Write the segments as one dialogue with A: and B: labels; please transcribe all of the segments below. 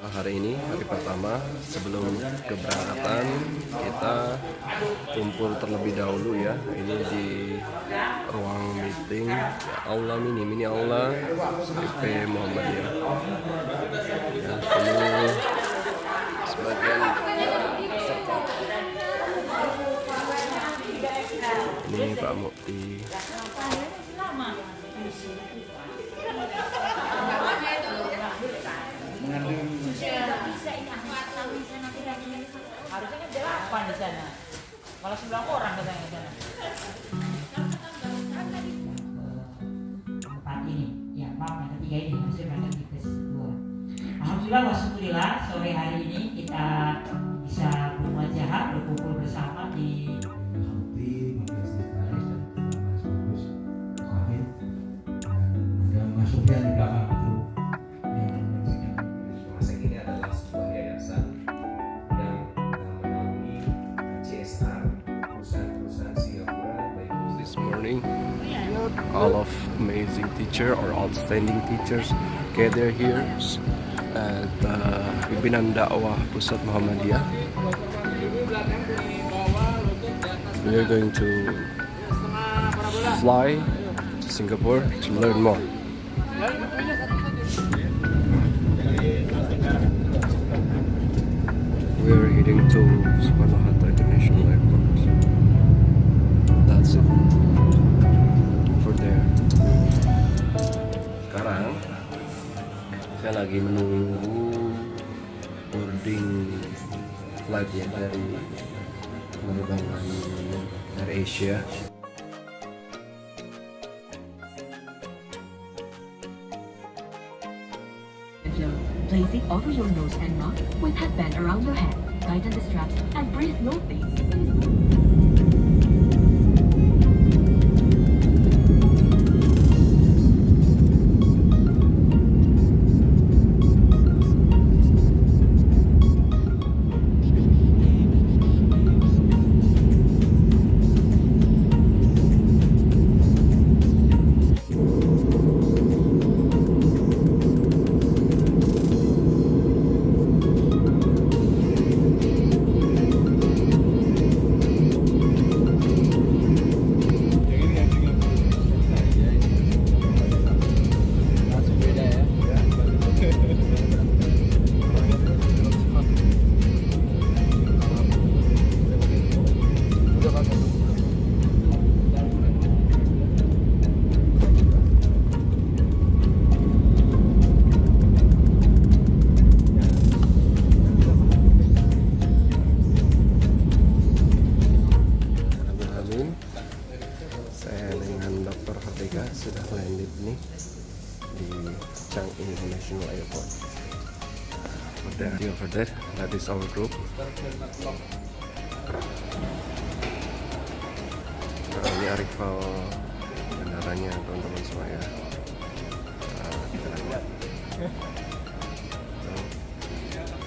A: Hari ini hari pertama sebelum keberangkatan kita kumpul terlebih dahulu ya. Ini di ruang meeting aula mini aula IP Muhammadiyah. Ya, ini sebagian peserta. Ini Pak Mukti.
B: Harusnya kan 8 di sana, malah 9 orang katanya di sana. Tempat ini, ya maaf yang ketiga ini masih berada di kedua. Alhamdulillah wasyukurillah sore hari ini kita bisa bermuajahah berkumpul bersama di
C: Masuknya di belakang itu.
A: Masa ini adalah sebuah yayasan yang menaungi CSR perusahaan-perusahahaan Singapura. This morning, all of amazing teacher or outstanding teachers gather here at pimpinan dakwah Pusat Muhammadiyah. We are going to fly to Singapore to learn more. We are heading to Soekarno-Hatta International Airport. That's it for there. Sekarang saya lagi menunggu boarding flight ya dari penerbangan dari Asia.
D: Place it over your nose and mouth with headband around your head. Tighten the straps and breathe slowly.
A: Sudah landed nih di Changi International Airport. Over there, that is our group. Nah, ini arrival bandaranya teman-teman semua ya. Nah, kita lihat.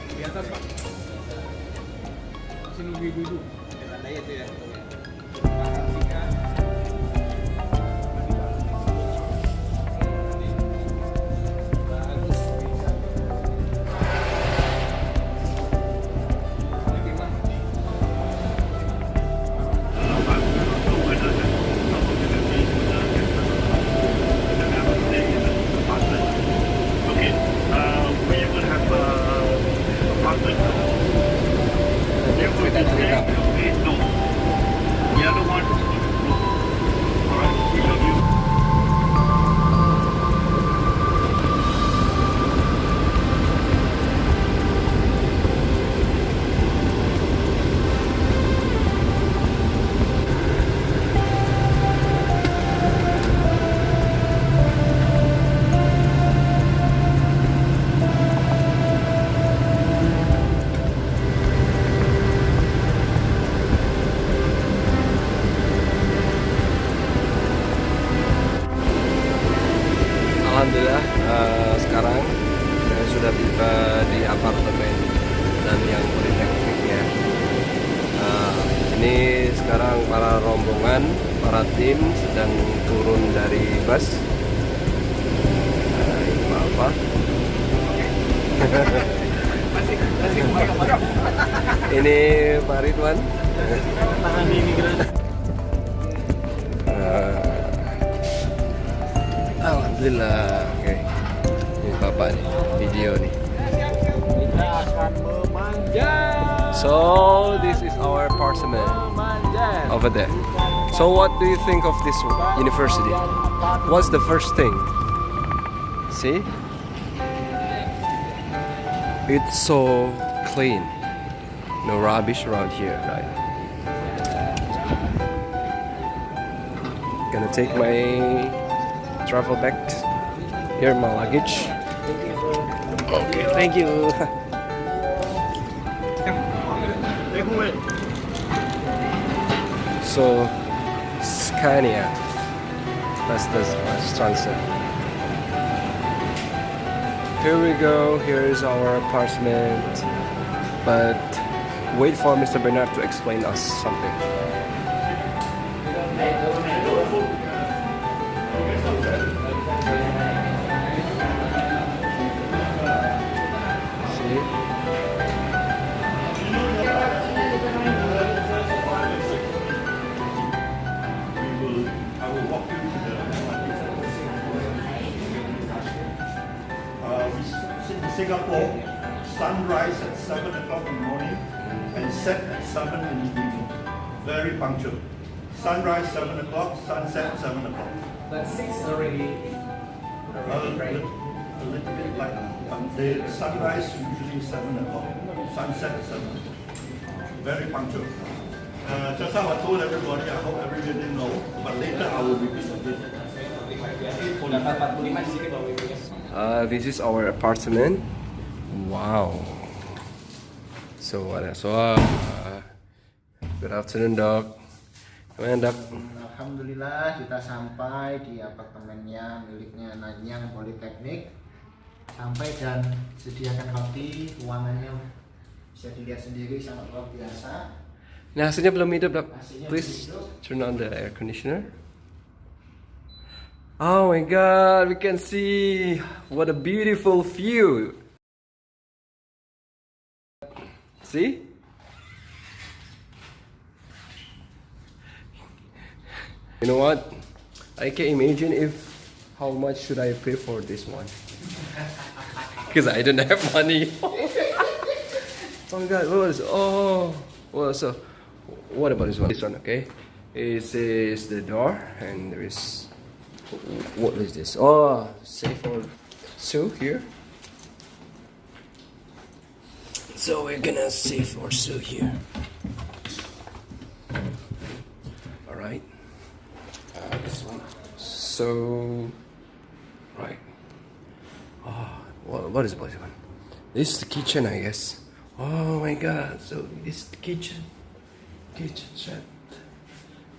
C: Di atas Pak. Sini dulu. Ada itu ya.
A: Alhamdulillah sekarang saya sudah tiba di apartemen dan yang politeknik ya. Ini sekarang para rombongan, para tim sedang turun dari bus. Ini apa? Ini Pak Ridwan. Alhamdulillah. Oke. Ini Bapak nih, video nih.
C: Kita akan memanjat.
A: So this is our apartment over there. So what do you think of this university? What's the first thing? See? It's so clean. No rubbish around here, right? Gonna take my travel bag. Here my luggage. Okay, thank you. So Scania, that's the sunset. Here we go. Here is our apartment. But wait for Mr. Bernard to explain us something. See?
E: I will walk you to the we sit in Singapore, sunrise at 7 o'clock in the morning and set at 7 in the evening. Very punctual. Sunrise 7 o'clock, sunset 7 o'clock.
C: But 6 already.
E: A little bit like the sunrise usually 7 o'clock, sunset 7 o'clock. Very punctual. Just how I told everybody, I hope everybody didn't know, but later I will repeat again.
A: This is our apartment. Wow. So what else? Good afternoon, Doc. Gimana, Doc?
F: Alhamdulillah kita sampai di apartemennya miliknya Nanyang Politeknik. Sampai dan sediakan kopi, ruangannya bisa dilihat sendiri sangat luar biasa.
A: Nah, hasilnya belum hidup, Doc.
F: Hasilnya
A: Please
F: belum hidup.
A: turn on the air conditioner. Oh my God, we can see what a beautiful view. See? You know what? I can imagine if how much should I pay for this one? Because I don't have money. Oh my God, what is? Oh, well, so what about this one? This one, okay? This is the door, and there is. What is this? Oh, safe for Sue here. So we're gonna save for Sue here. All right. This one. So, right. Oh, what is this one? This is the kitchen, I guess. Oh my God! So this is the kitchen. Kitchen set.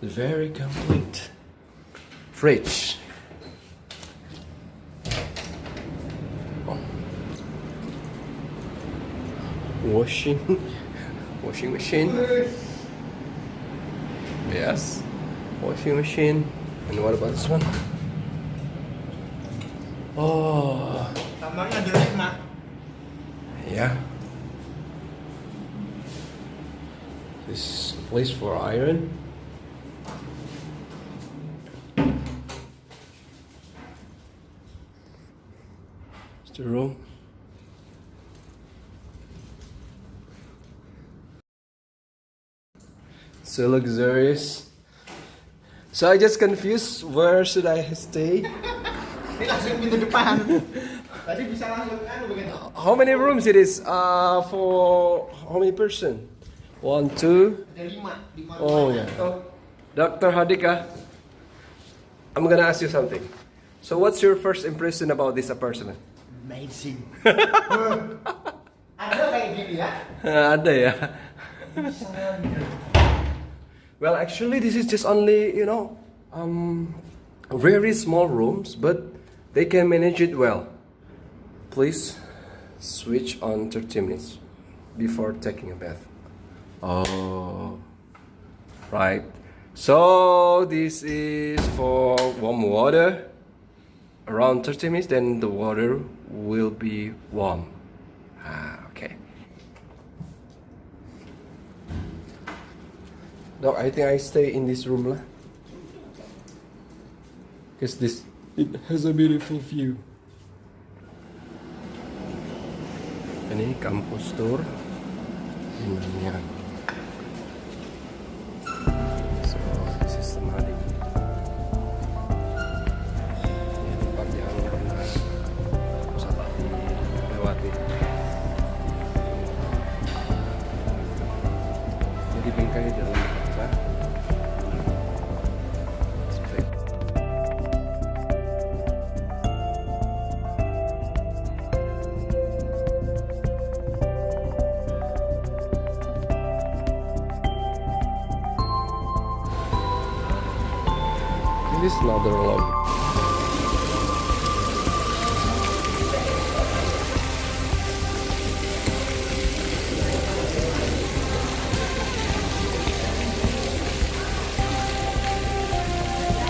A: Very complete. Fridge. Washing machine. Yes, washing machine. And what about this one? Oh,
F: Kamarnya jelek, Mak.
A: yeah. This place for iron. It's the room. So luxurious. So I just confused. Where should I stay?
F: Ini langsung pintu depan. Tadi bisa langsung begitu.
A: How many rooms it is? For how many person? 1, 2.
F: Ada 5.
A: Oh yeah. Dr. Hadika, I'm gonna ask you something. So what's your first impression about this apartment?
F: Amazing. Ada kayak gini ya?
A: Ada ya. Well, actually, this is just only, very small rooms, but they can manage it well. Please switch on 30 minutes before taking a bath. Oh, right. So this is for warm water. Around 30 minutes, then the water will be warm. Okay. No, I think I stay in this room lah. Cause it has a beautiful view. Ini kampus tour Indonesia. So this is Madi. Ini tempat yang pernah wisata dilewati. Jadi bingkai dalam kaca. This is another lobby.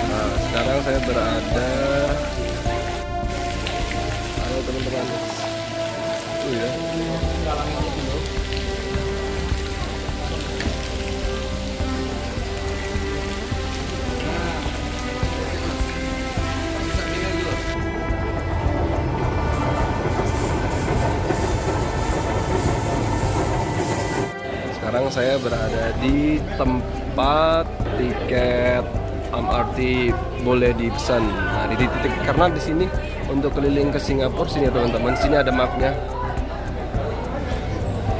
A: Nah, sekarang saya berada. Halo teman-teman. Ya. Sekarang saya berada di tempat tiket MRT boleh dipesan. Nah, di titik karena di sini untuk keliling ke Singapura sini ya teman-teman. Sini ada mapnya.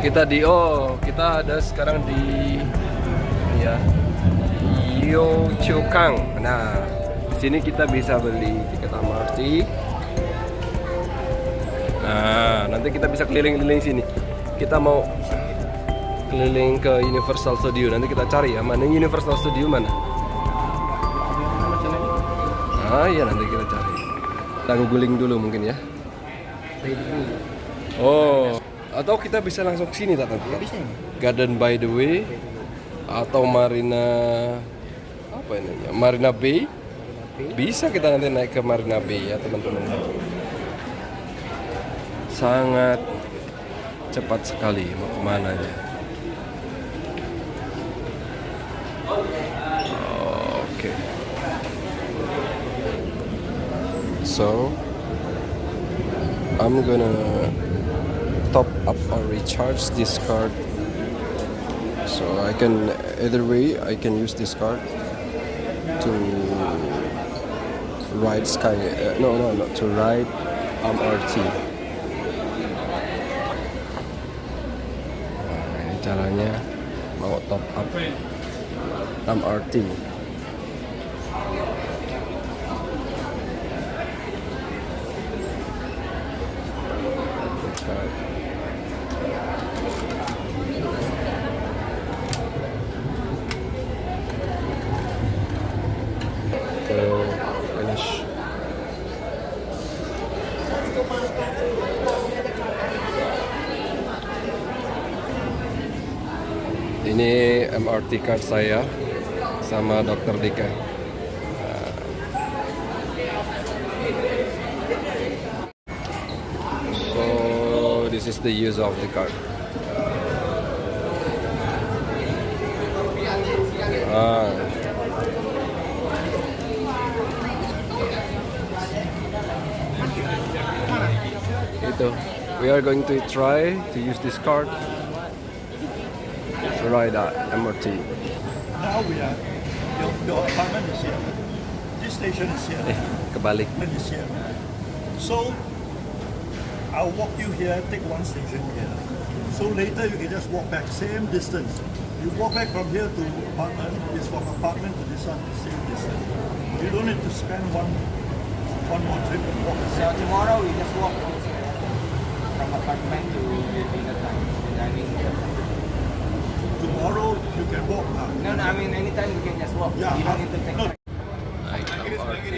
A: Kita ada sekarang di ya Yio Chu Kang. Nah, di sini kita bisa beli tiket MRT. Nah, nanti kita bisa keliling-keliling sini. Kita mau keliling ke Universal Studio. Nanti kita cari ya, mana Universal Studio mana. Ah iya, nanti kita cari. Kita googling dulu mungkin ya. Oh, atau kita bisa langsung ke sini tak nanti ya? Bisa. Garden by the Way atau Marina apa ini? Marina Bay. Bisa kita nanti naik ke Marina Bay ya teman-teman. Sangat cepat sekali mau kemana aja. Okay. So I'm gonna top up or recharge this card. So I can either way I can use this card to ride to ride MRT. Nah, ini caranya mau top up MRT. Finish. Ini MRT card saya sama Dr. Dika. So this is the use of the card. Itu. We are going to try to use this card to ride MRT.
E: Now we are, your apartment is here. This station is here.
A: Kebalik.
E: Is here. So I'll walk you here, take one station here. So later you can just walk back, same distance. You walk back from here to apartment, it's from apartment to this one, the same distance. You don't need to spend one more trip and walk.
C: So tomorrow we just walk from apartment to the dining.
E: Tomorrow you can walk now.
C: No, I mean anytime you can just walk.
E: Yeah,
C: You don't need to take.
E: no.
A: Naik MRT.